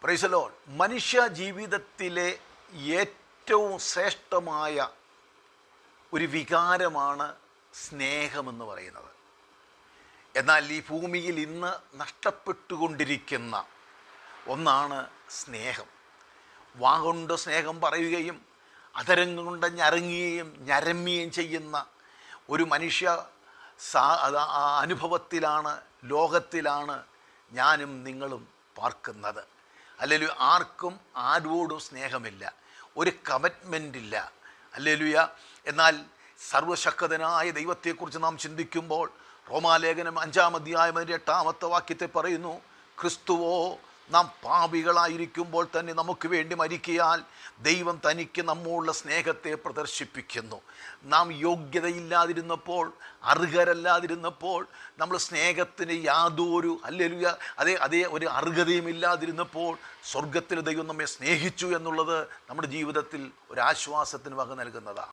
Praise the Lord. മനുഷ്യ ജീവിതത്തിലെ ഏറ്റവും ശ്രേഷ്ഠമായ ഒരു വികാരമാണ് സ്നേഹമെന്ന് പറയുന്നത്. എന്നാൽ ഈ ഭൂമിയിൽ ഇന്ന് നഷ്ടപ്പെട്ടുകൊണ്ടിരിക്കുന്ന ഒന്നാണ് സ്നേഹം. വാഗൊണ്ട് സ്നേഹം പറയുകയും അധരം കൊണ്ട് ഞരങ്ങുകയും ഞരമ്മുകയും ചെയ്യുന്ന ഒരു മനുഷ്യ അനുഭവത്തിലാണ്, ലോകത്തിലാണ് ഞാനും നിങ്ങളും പാർക്കുന്നത്. അല്ലെങ്കിൽ ആർക്കും ആരോടും സ്നേഹമില്ല, ഒരു കമ്മിറ്റ്മെൻ്റ് ഇല്ല. ഹല്ലേലൂയ. എന്നാൽ സർവശക്തനായ ദൈവത്തെക്കുറിച്ച് നാം ചിന്തിക്കുമ്പോൾ റോമാലേഖനം 5-ാം അധ്യായം 8-ാമത്തെ വാക്യത്തെ പറയുന്നു, ക്രിസ്തുവോ നാം പാപികളായിരിക്കുമ്പോൾ തന്നെ നമുക്ക് വേണ്ടി മരിക്കയാൽ ദൈവം തനിക്ക് നമ്മോടുള്ള സ്നേഹത്തെ പ്രദർശിപ്പിക്കുന്നു. നാം യോഗ്യതയില്ലാതിരുന്നപ്പോൾ, അർഹരല്ലാതിരുന്നപ്പോൾ, നമ്മൾ സ്നേഹത്തിന് യാതൊരു അതേ ഒരു അർഹതയും ഇല്ലാതിരുന്നപ്പോൾ സ്വർഗത്തിൽ ദൈവം നമ്മെ സ്നേഹിച്ചു എന്നുള്ളത് നമ്മുടെ ജീവിതത്തിൽ ഒരു ആശ്വാസത്തിന് വക നൽകുന്നതാണ്.